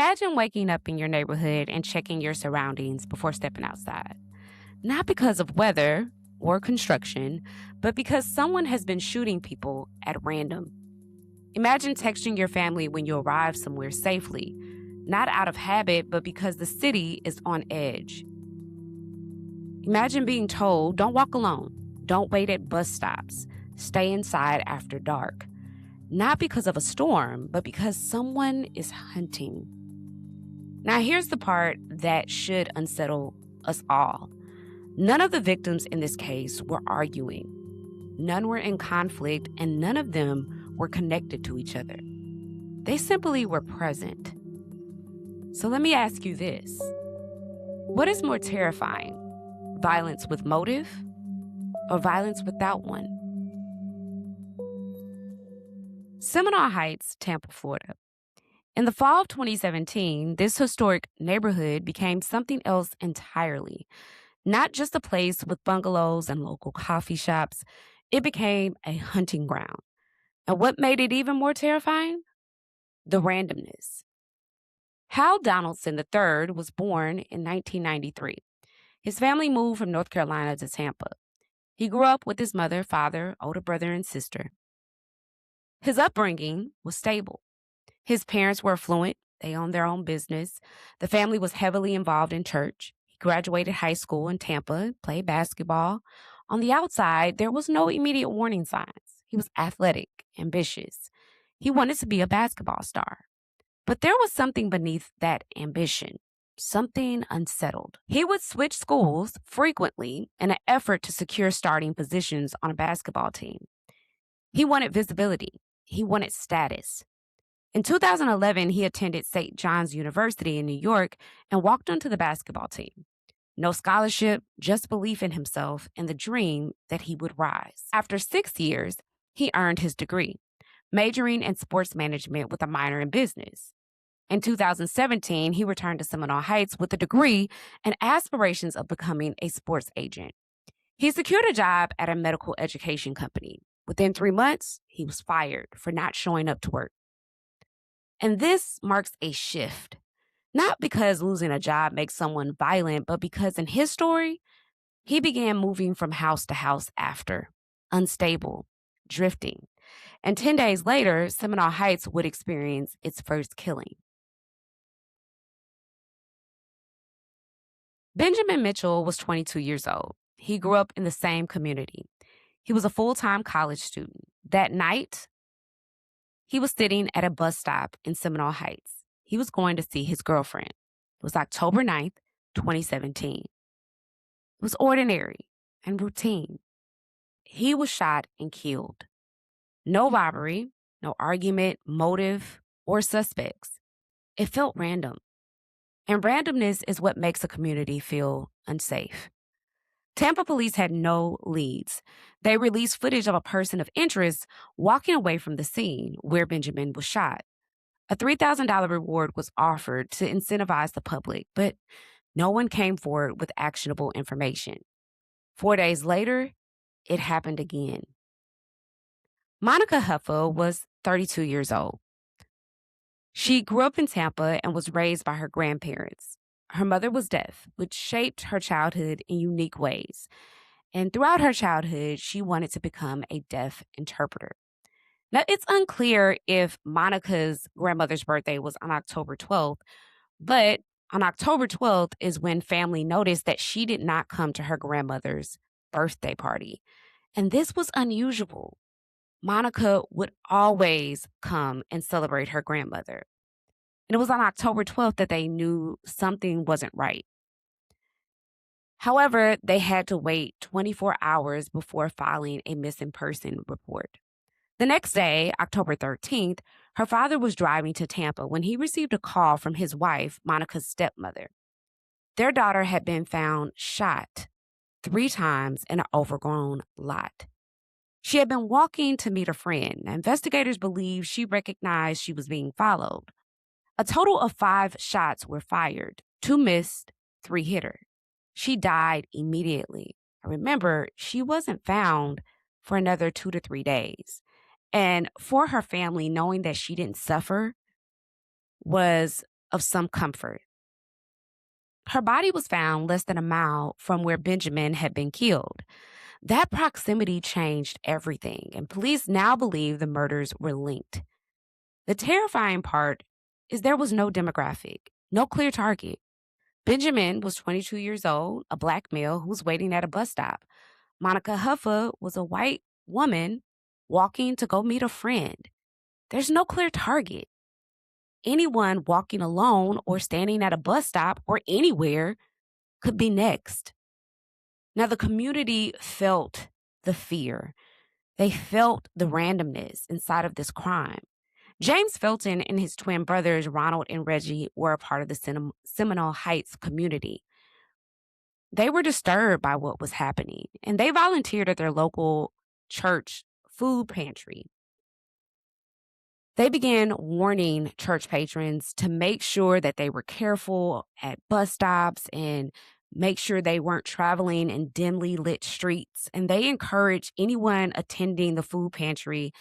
Imagine waking up in your neighborhood and checking your surroundings before stepping outside. Not because of weather or construction, but because someone has been shooting people at random. Imagine texting your family when you arrive somewhere safely, not out of habit, but because the city is on edge. Imagine being told, don't walk alone, don't wait at bus stops, stay inside after dark. Not because of a storm, but because someone is hunting. Now, here's the part that should unsettle us all. None of the victims in this case were arguing. None were in conflict, and none of them were connected to each other. They simply were present. So let me ask you this. What is more terrifying, violence with motive or violence without one? Seminole Heights, Tampa, Florida. In the fall of 2017, this historic neighborhood became something else entirely. Not just a place with bungalows and local coffee shops, it became a hunting ground. And what made it even more terrifying? The randomness. Howell Donaldson III was born in 1993. His family moved from North Carolina to Tampa. He grew up with his mother, father, older brother, and sister. His upbringing was stable. His parents were affluent. They owned their own business. The family was heavily involved in church. He graduated high school in Tampa, played basketball. On the outside, there was no immediate warning signs. He was athletic, ambitious. He wanted to be a basketball star. But there was something beneath that ambition, something unsettled. He would switch schools frequently in an effort to secure starting positions on a basketball team. He wanted visibility. He wanted status. In 2011, he attended St. John's University in New York and walked onto the basketball team. No scholarship, just belief in himself and the dream that he would rise. After 6 years, he earned his degree, majoring in sports management with a minor in business. In 2017, he returned to Seminole Heights with a degree and aspirations of becoming a sports agent. He secured a job at a medical education company. Within 3 months, he was fired for not showing up to work. And this marks a shift, not because losing a job makes someone violent, but because in his story, he began moving from house to house after, unstable, drifting. And 10 days later, Seminole Heights would experience its first killing. Benjamin Mitchell was 22 years old. He grew up in the same community. He was a full-time college student. That night, he was sitting at a bus stop in Seminole Heights. He was going to see his girlfriend. It was October 9th, 2017. It was ordinary and routine. He was shot and killed. No robbery, no argument, motive, or suspects. It felt random. And randomness is what makes a community feel unsafe. Tampa police had no leads. They released footage of a person of interest walking away from the scene where Benjamin was shot. A $3,000 reward was offered to incentivize the public, but no one came forward with actionable information. 4 days later, it happened again. Monica Huffell was 32 years old. She grew up in Tampa and was raised by her grandparents. Her mother was deaf, which shaped her childhood in unique ways. And throughout her childhood, she wanted to become a deaf interpreter. Now, it's unclear if Monica's grandmother's birthday was on October 12th, but on October 12th is when family noticed that she did not come to her grandmother's birthday party. And this was unusual. Monica would always come and celebrate her grandmother. And it was on October 12th that they knew something wasn't right. However, they had to wait 24 hours before filing a missing person report. The next day, October 13th, her father was driving to Tampa when he received a call from his wife, Monica's stepmother. Their daughter had been found shot 3 times in an overgrown lot. She had been walking to meet a friend. Investigators believe she recognized she was being followed. A total of 5 shots were fired. 2 missed, 3 hit her. She died immediately. Remember, she wasn't found for another 2 to 3 days. And for her family, knowing that she didn't suffer was of some comfort. Her body was found less than a mile from where Benjamin had been killed. That proximity changed everything, and police now believe the murders were linked. The terrifying part is there was no demographic, no clear target. Benjamin was 22 years old, a black male who was waiting at a bus stop. Monica Huffa was a white woman walking to go meet a friend. There's no clear target. Anyone walking alone or standing at a bus stop or anywhere could be next. Now, the community felt the fear. They felt the randomness inside of this crime. James Felton and his twin brothers, Ronald and Reggie, were a part of the Seminole Heights community. They were disturbed by what was happening, and they volunteered at their local church food pantry. They began warning church patrons to make sure that they were careful at bus stops and make sure they weren't traveling in dimly lit streets. And they encouraged anyone attending the food pantry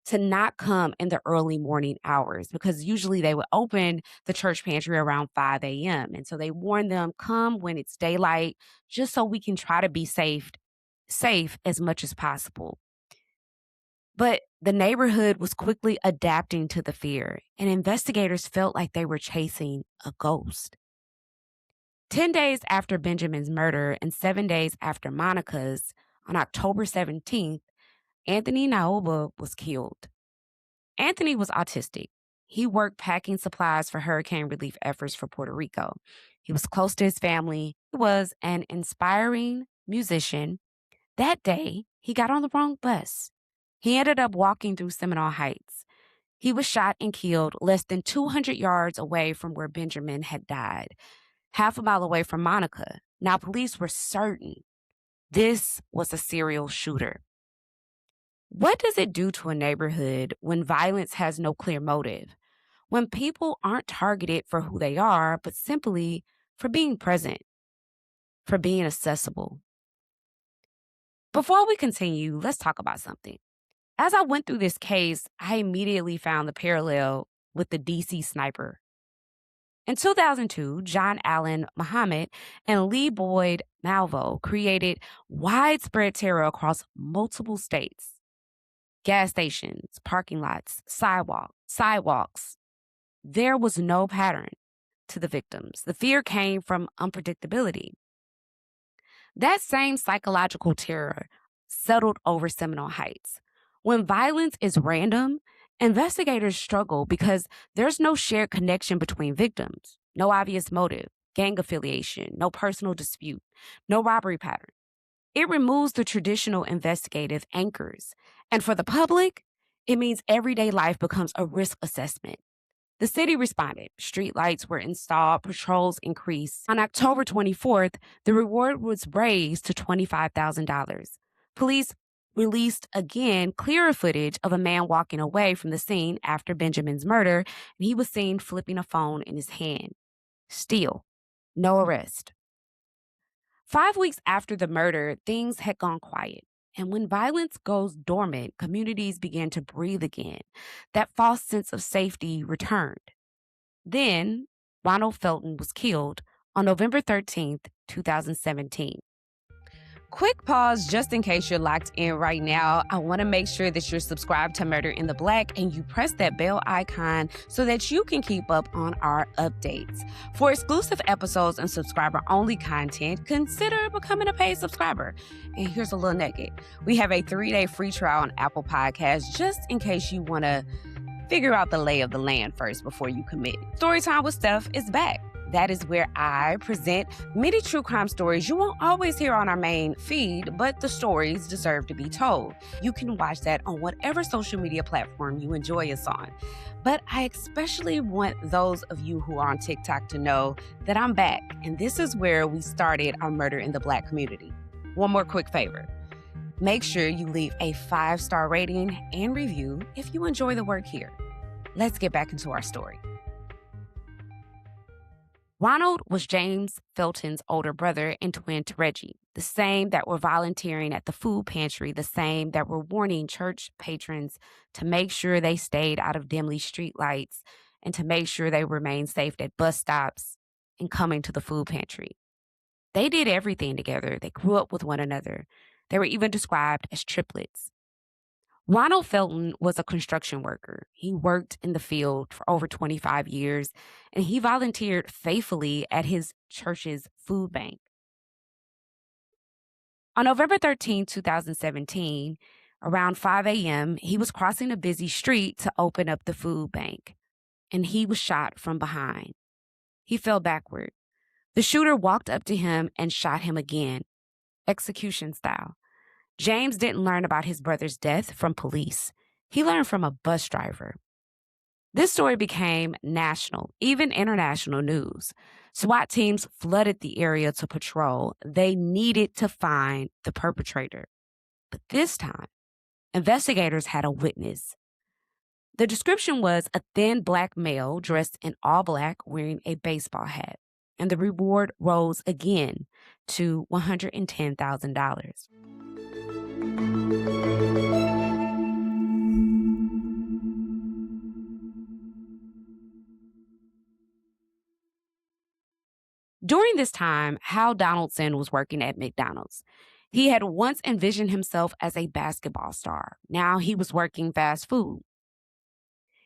to not come in the early morning hours because usually they would open the church pantry around 5 a.m. And so they warned them, come when it's daylight, just so we can try to be safe as much as possible. But the neighborhood was quickly adapting to the fear, and investigators felt like they were chasing a ghost. 10 days after Benjamin's murder and 7 days after Monica's, on October 17th, Anthony Naoba was killed. Anthony was autistic. He worked packing supplies for hurricane relief efforts for Puerto Rico. He was close to his family. He was an inspiring musician. That day, he got on the wrong bus. He ended up walking through Seminole Heights. He was shot and killed less than 200 yards away from where Benjamin had died, half a mile away from Monica. Now, police were certain this was a serial shooter. What does it do to a neighborhood when violence has no clear motive? When people aren't targeted for who they are, but simply for being present, for being accessible? Before we continue, let's talk about something. As I went through this case, I immediately found the parallel with the DC sniper. In 2002, John Allen Muhammad and Lee Boyd Malvo created widespread terror across multiple states. Gas stations, parking lots, sidewalks. There was no pattern to the victims. The fear came from unpredictability. That same psychological terror settled over Seminole Heights. When violence is random, investigators struggle because there's no shared connection between victims, no obvious motive, gang affiliation, no personal dispute, no robbery pattern. It removes the traditional investigative anchors. And for the public, it means everyday life becomes a risk assessment. The city responded. Street lights were installed, patrols increased. On October 24th, the reward was raised to $25,000. Police released again clearer footage of a man walking away from the scene after Benjamin's murder, and he was seen flipping a phone in his hand. Still, no arrest. 5 weeks after the murder, things had gone quiet. And when violence goes dormant, communities began to breathe again. That false sense of safety returned. Then, Ronald Felton was killed on November 13th, 2017. Quick pause just in case you're locked in right now. I want to make sure that you're subscribed to Murder in the Black and you press that bell icon so that you can keep up on our updates. For exclusive episodes and subscriber-only content, consider becoming a paid subscriber. And here's a little nugget. We have a 3-day free trial on Apple Podcasts just in case you want to figure out the lay of the land first before you commit. Storytime with Steph is back. That is where I present many true crime stories you won't always hear on our main feed, but the stories deserve to be told. You can watch that on whatever social media platform you enjoy us on. But I especially want those of you who are on TikTok to know that I'm back, and this is where we started our Murder in the Black community. One more quick favor. Make sure you leave a 5-star rating and review if you enjoy the work here. Let's get back into our story. Ronald was James Felton's older brother and twin to Reggie, the same that were volunteering at the food pantry, the same that were warning church patrons to make sure they stayed out of dimly street lights, and to make sure they remained safe at bus stops and coming to the food pantry. They did everything together. They grew up with one another. They were even described as triplets. Ronald Felton was a construction worker. He worked in the field for over 25 years, and he volunteered faithfully at his church's food bank. On November 13, 2017, around 5 a.m., he was crossing a busy street to open up the food bank, and he was shot from behind. He fell backward. The shooter walked up to him and shot him again, execution style. James didn't learn about his brother's death from police. He learned from a bus driver. This story became national, even international news. SWAT teams flooded the area to patrol. They needed to find the perpetrator. But this time, investigators had a witness. The description was a thin black male dressed in all black wearing a baseball hat. And the reward rose again to $110,000. During this time, Howell Donaldson was working at McDonald's. He had once envisioned himself as a basketball star. Now he was working fast food.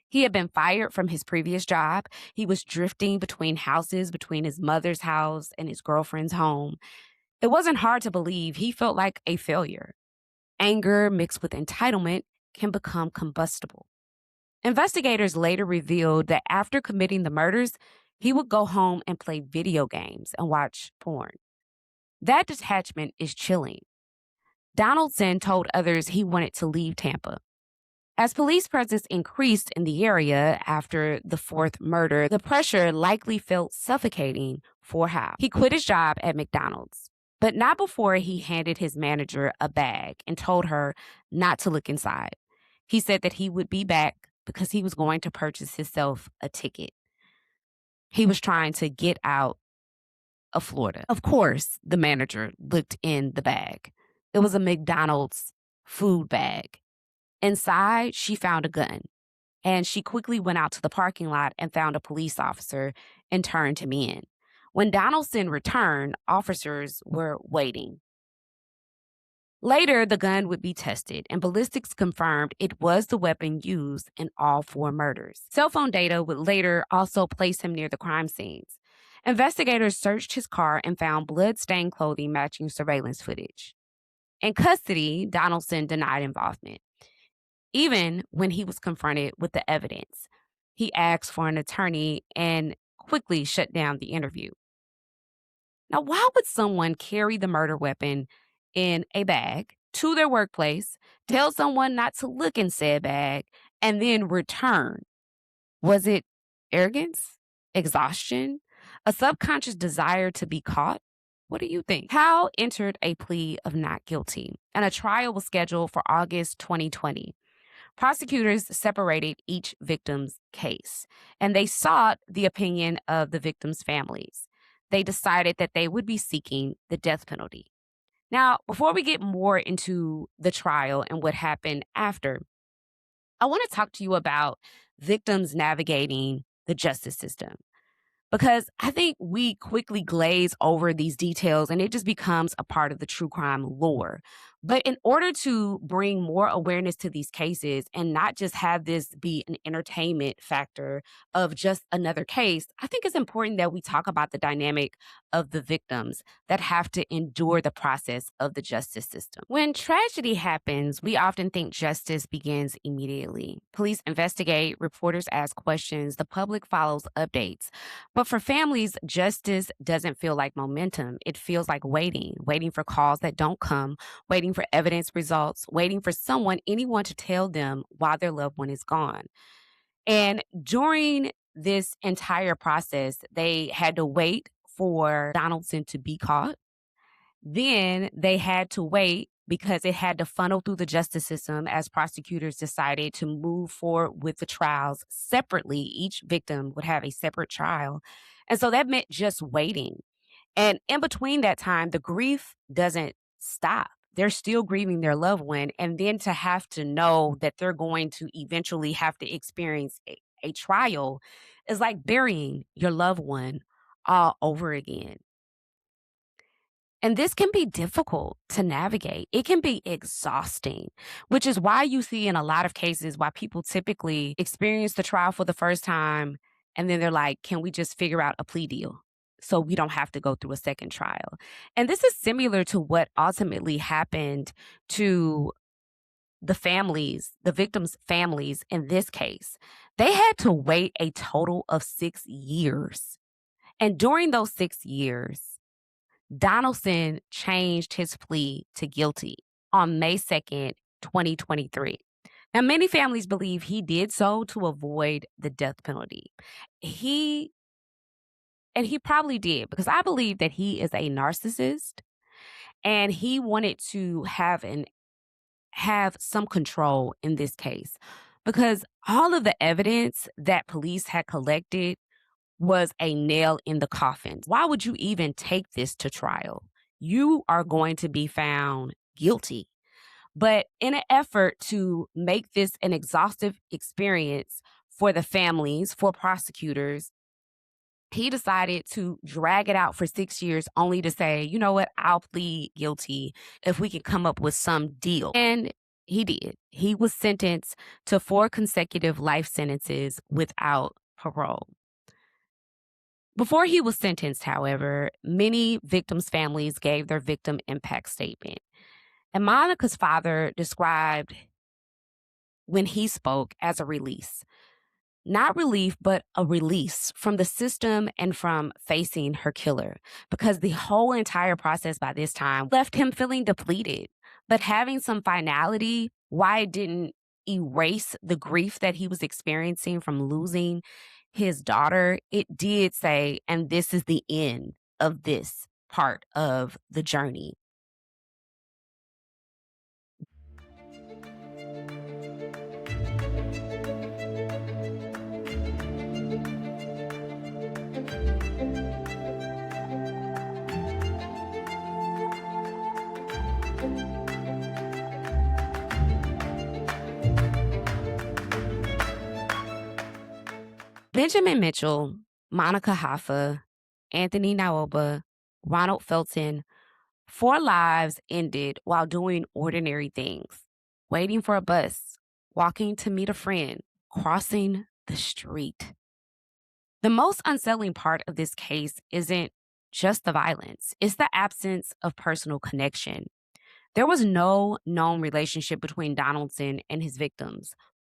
He had been fired from his previous job. He was drifting between houses, between his mother's house and his girlfriend's home. It wasn't hard to believe he felt like a failure. Anger mixed with entitlement can become combustible. Investigators later revealed that after committing the murders, he would go home and play video games and watch porn. That detachment is chilling. Donaldson told others he wanted to leave Tampa. As police presence increased in the area after the fourth murder, the pressure likely felt suffocating for Howell. He quit his job at McDonald's, but not before he handed his manager a bag and told her not to look inside. He said that he would be back because he was going to purchase himself a ticket. He was trying to get out of Florida. Of course, the manager looked in the bag. It was a McDonald's food bag. Inside, she found a gun, and she quickly went out to the parking lot and found a police officer and turned him in. When Donaldson returned, officers were waiting. Later, the gun would be tested, and ballistics confirmed it was the weapon used in all four murders. Cell phone data would later also place him near the crime scenes. Investigators searched his car and found blood-stained clothing matching surveillance footage. In custody, Donaldson denied involvement. Even when he was confronted with the evidence, he asked for an attorney and quickly shut down the interview. Now, why would someone carry the murder weapon in a bag to their workplace, tell someone not to look in said bag, and then return? Was it arrogance, exhaustion, a subconscious desire to be caught? What do you think? Howell entered a plea of not guilty, and a trial was scheduled for August 2020. Prosecutors separated each victim's case, and they sought the opinion of the victims' families. They decided that they would be seeking the death penalty. Now, before we get more into the trial and what happened after, I want to talk to you about victims navigating the justice system, because I think we quickly glaze over these details and it just becomes a part of the true crime lore. But in order to bring more awareness to these cases and not just have this be an entertainment factor of just another case, I think it's important that we talk about the dynamic of the victims that have to endure the process of the justice system. When tragedy happens, we often think justice begins immediately. Police investigate, reporters ask questions, the public follows updates. But for families, justice doesn't feel like momentum. It feels like waiting for calls that don't come, waiting for evidence results, waiting for anyone to tell them why their loved one is gone. And during this entire process, they had to wait for Donaldson to be caught. Then they had to wait because it had to funnel through the justice system as prosecutors decided to move forward with the trials separately. Each victim would have a separate trial. And so that meant just waiting. And in between that time, the grief doesn't stop. They're still grieving their loved one. And then to have to know that they're going to eventually have to experience a trial is like burying your loved one all over again. And this can be difficult to navigate. It can be exhausting, which is why you see in a lot of cases why people typically experience the trial for the first time and then they're like, can we just figure out a plea deal so we don't have to go through a second trial? And this is similar to what ultimately happened to the families, the victims' families in this case. They had to wait a total of 6 years. And during those 6 years, Donaldson changed his plea to guilty on May 2nd, 2023. Now, many families believe he did so to avoid the death penalty. He probably did, because I believe that he is a narcissist and he wanted to have some control in this case, because all of the evidence that police had collected was a nail in the coffin. Why would you even take this to trial? You are going to be found guilty. But in an effort to make this an exhaustive experience for the families, for prosecutors, he decided to drag it out for 6 years only to say, you know what, I'll plead guilty if we can come up with some deal. And he did. He was sentenced to 4 consecutive life sentences without parole. Before he was sentenced, however, many victims' families gave their victim impact statement. And Monica's father described when he spoke as a release. Not relief, but a release from the system and from facing her killer, because the whole entire process by this time left him feeling depleted. But having some finality, why it didn't erase the grief that he was experiencing from losing his daughter, it did say, and this is the end of this part of the journey. Benjamin Mitchell, Monica Hoffa, Anthony Naoba, Ronald Felton, 4 lives ended while doing ordinary things: waiting for a bus, walking to meet a friend, crossing the street. The most unsettling part of this case isn't just the violence, it's the absence of personal connection. There was no known relationship between Donaldson and his victims,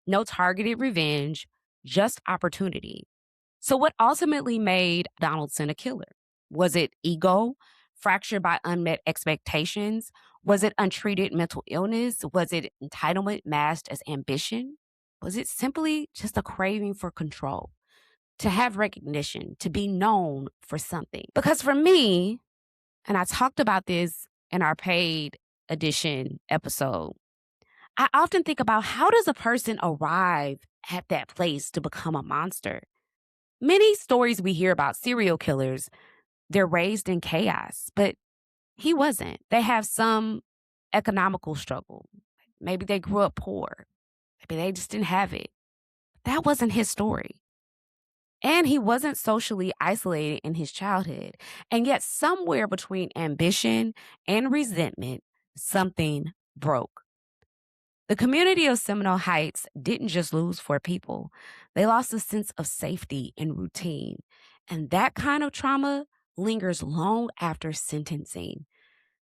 no targeted revenge, just opportunity. So, what ultimately made Donaldson a killer? Was it ego, fractured by unmet expectations? Was it untreated mental illness? Was it entitlement masked as ambition? Was it simply just a craving for control, to have recognition, to be known for something? Because for me, and I talked about this in our paid edition episode, I often think about, how does a person arrive at that place to become a monster? Many stories we hear about serial killers, they're raised in chaos, but he wasn't. They have some economical struggle. Maybe they grew up poor. Maybe they just didn't have it. That wasn't his story. And he wasn't socially isolated in his childhood. And yet, somewhere between ambition and resentment, something broke. The community of Seminole Heights didn't just lose 4 people, they lost a sense of safety and routine. And that kind of trauma lingers long after sentencing.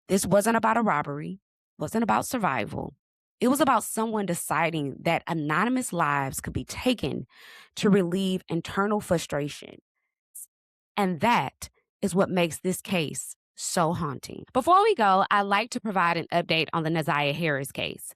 This wasn't about a robbery, wasn't about survival. It was about someone deciding that anonymous lives could be taken to relieve internal frustration. And that is what makes this case so haunting. Before we go, I'd like to provide an update on the Naziah Harris case.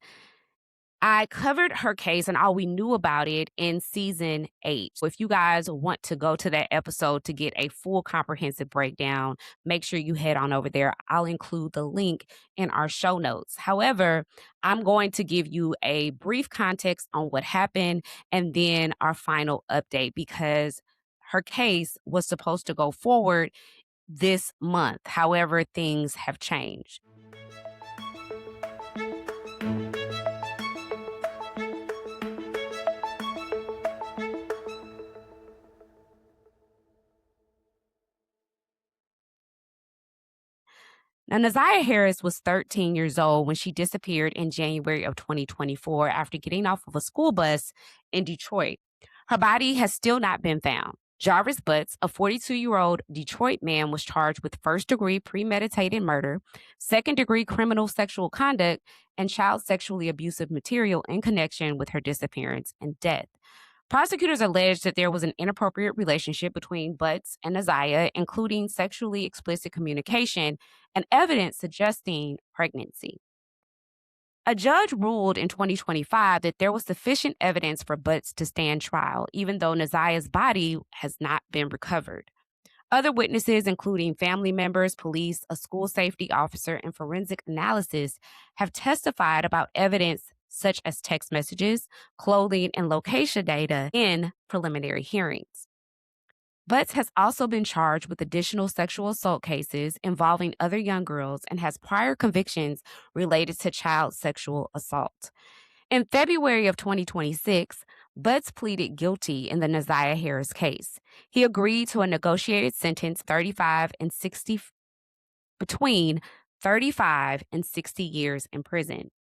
I covered her case and all we knew about it in season 8. So if you guys want to go to that episode to get a full comprehensive breakdown, make sure you head on over there. I'll include the link in our show notes. However, I'm going to give you a brief context on what happened and then our final update, because her case was supposed to go forward this month. However, things have changed. Now, Naziah Harris was 13 years old when she disappeared in January of 2024 after getting off of a school bus in Detroit. Her body has still not been found. Jarvis Butts, a 42-year-old Detroit man, was charged with first-degree premeditated murder, second-degree criminal sexual conduct, and child sexually abusive material in connection with her disappearance and death. Prosecutors alleged that there was an inappropriate relationship between Butts and Naziah, including sexually explicit communication and evidence suggesting pregnancy. A judge ruled in 2025 that there was sufficient evidence for Butts to stand trial, even though Naziah's body has not been recovered. Other witnesses, including family members, police, a school safety officer, and forensic analysis, have testified about evidence such as text messages, clothing, and location data in preliminary hearings. Butts has also been charged with additional sexual assault cases involving other young girls and has prior convictions related to child sexual assault. In February of 2026, Butts pleaded guilty in the Naziah Harris case. He agreed to a negotiated sentence between 35 and 60 years in prison.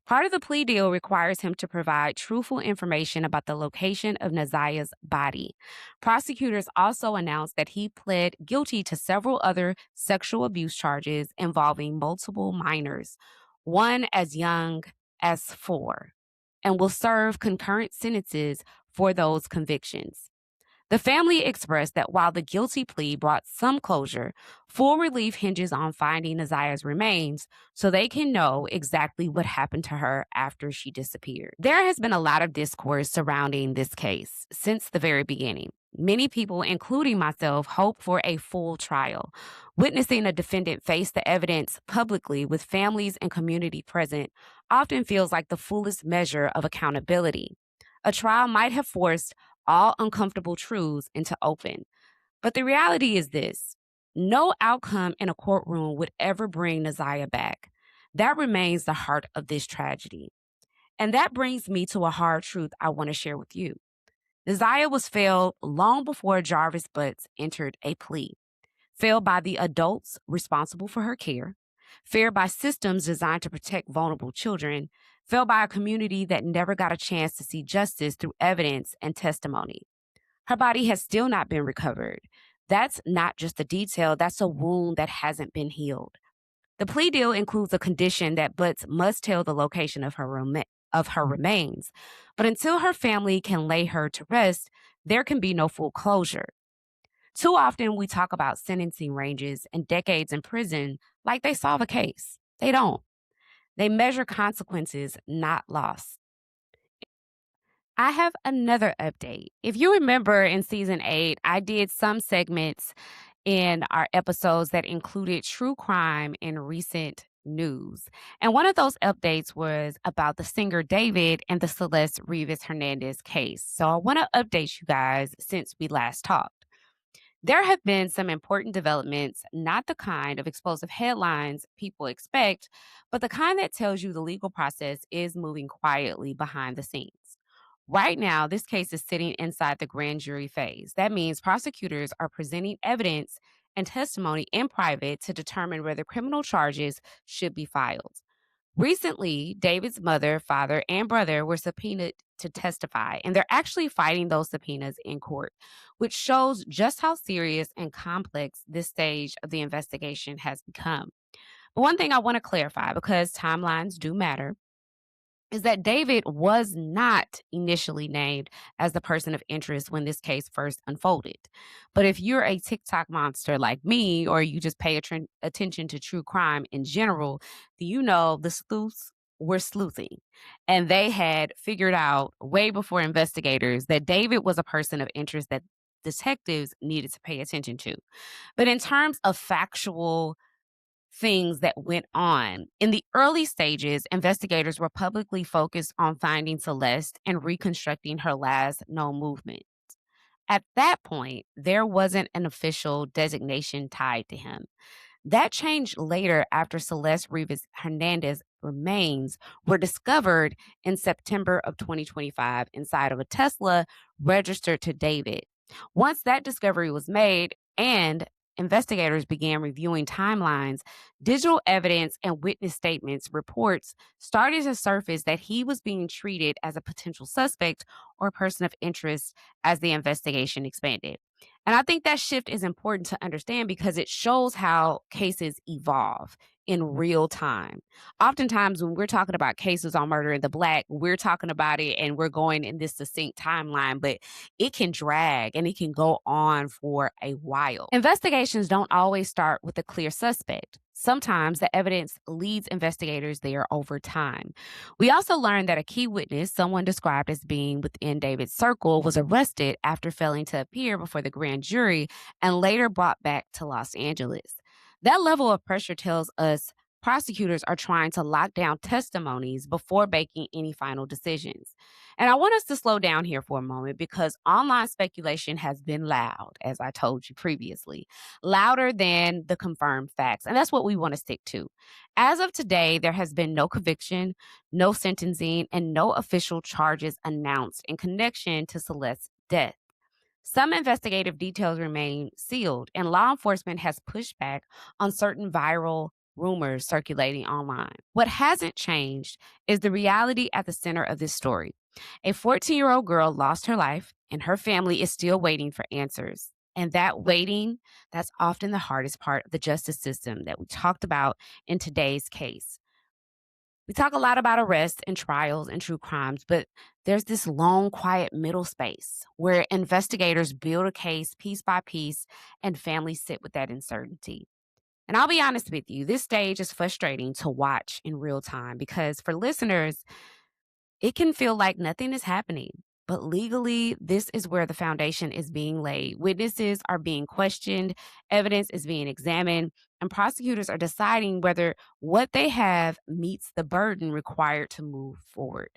Part of the plea deal requires him to provide truthful information about the location of Naziah's body. Prosecutors also announced that he pled guilty to several other sexual abuse charges involving multiple minors, one as young as 4, and will serve concurrent sentences for those convictions. The family expressed that while the guilty plea brought some closure, full relief hinges on finding Naziah's remains so they can know exactly what happened to her after she disappeared. There has been a lot of discourse surrounding this case since the very beginning. Many people, including myself, hope for a full trial. Witnessing a defendant face the evidence publicly with families and community present often feels like the fullest measure of accountability. A trial might have forced all uncomfortable truths into open. But the reality is this: no outcome in a courtroom would ever bring Naziah back. That remains the heart of this tragedy. And that brings me to a hard truth I want to share with you. Naziah was failed long before Jarvis Butts entered a plea. Failed by the adults responsible for her care, failed by systems designed to protect vulnerable children, failed by a community that never got a chance to see justice through evidence and testimony. Her body has still not been recovered. That's not just a detail, that's a wound that hasn't been healed. The plea deal includes a condition that Butts must tell the location of her remains. But until her family can lay her to rest, there can be no full closure. Too often we talk about sentencing ranges and decades in prison like they solve a case. They don't. They measure consequences, not loss. I have another update. If you remember in season 8, I did some segments in our episodes that included true crime and recent news. And one of those updates was about the singer David and the Celeste Rivas Hernandez case. So I want to update you guys since we last talked. There have been some important developments, not the kind of explosive headlines people expect, but the kind that tells you the legal process is moving quietly behind the scenes. Right now, this case is sitting inside the grand jury phase. That means prosecutors are presenting evidence and testimony in private to determine whether criminal charges should be filed. Recently, David's mother, father, and brother were subpoenaed to testify, and they're actually fighting those subpoenas in court, which shows just how serious and complex this stage of the investigation has become. But one thing I want to clarify, because timelines do matter, is that David was not initially named as the person of interest when this case first unfolded. But if you're a TikTok monster like me, or you just pay attention to true crime in general, you know the sleuths were sleuthing. And they had figured out way before investigators that David was a person of interest that detectives needed to pay attention to. But in terms of factual things that went on. In the early stages, investigators were publicly focused on finding Celeste and reconstructing her last known movement. At that point, there wasn't an official designation tied to him. That changed later after Celeste Rivas Hernandez remains were discovered in September of 2025 inside of a Tesla registered to David. Once that discovery was made and investigators began reviewing timelines, digital evidence, and witness statements, reports started to surface that he was being treated as a potential suspect or person of interest as the investigation expanded. And I think that shift is important to understand because it shows how cases evolve in real time. Oftentimes, when we're talking about cases on Murder in the Black, we're talking about it and we're going in this succinct timeline, but it can drag and it can go on for a while. Investigations don't always start with a clear suspect. Sometimes the evidence leads investigators there over time. We also learned that a key witness, someone described as being within David's circle, was arrested after failing to appear before the grand jury and later brought back to Los Angeles. That level of pressure tells us prosecutors are trying to lock down testimonies before making any final decisions. And I want us to slow down here for a moment because online speculation has been loud, as I told you previously, louder than the confirmed facts. And that's what we want to stick to. As of today, there has been no conviction, no sentencing, and no official charges announced in connection to Celeste's death. Some investigative details remain sealed, and law enforcement has pushed back on certain viral rumors circulating online. What hasn't changed is the reality at the center of this story. A 14-year-old girl lost her life, and her family is still waiting for answers. And that waiting, that's often the hardest part of the justice system that we talked about in today's case. We talk a lot about arrests and trials and true crimes, but there's this long, quiet middle space where investigators build a case piece by piece and families sit with that uncertainty. And I'll be honest with you, this stage is frustrating to watch in real time because for listeners, it can feel like nothing is happening. But legally, this is where the foundation is being laid. Witnesses are being questioned, evidence is being examined, and prosecutors are deciding whether what they have meets the burden required to move forward.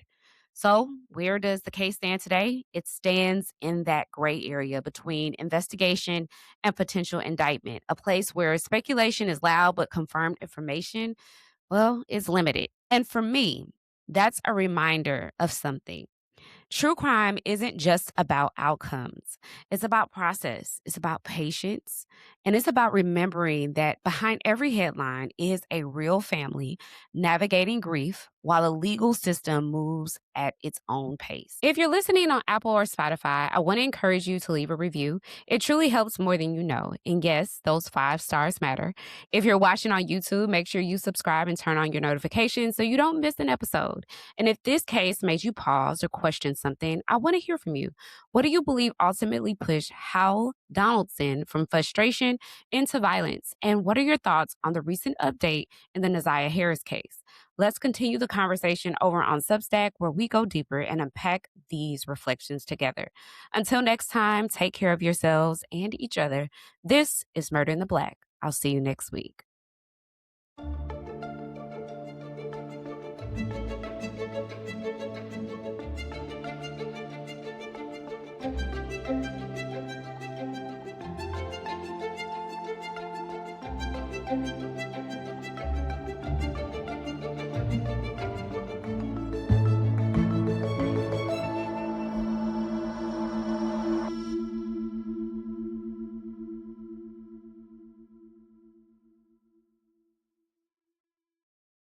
So, where does the case stand today? It stands in that gray area between investigation and potential indictment, a place where speculation is loud but confirmed information, well, is limited. And for me, that's a reminder of something. True crime isn't just about outcomes. It's about process. It's about patience. And it's about remembering that behind every headline is a real family navigating grief while the legal system moves at its own pace. If you're listening on Apple or Spotify, I want to encourage you to leave a review. It truly helps more than you know. And yes, those 5 stars matter. If you're watching on YouTube, make sure you subscribe and turn on your notifications so you don't miss an episode. And if this case made you pause or question something, I want to hear from you. What do you believe ultimately pushed Howell Donaldson from frustration into violence? And what are your thoughts on the recent update in the Naziah Harris case? Let's continue the conversation over on Substack, where we go deeper and unpack these reflections together. Until next time, take care of yourselves and each other. This is Murder in the Black. I'll see you next week.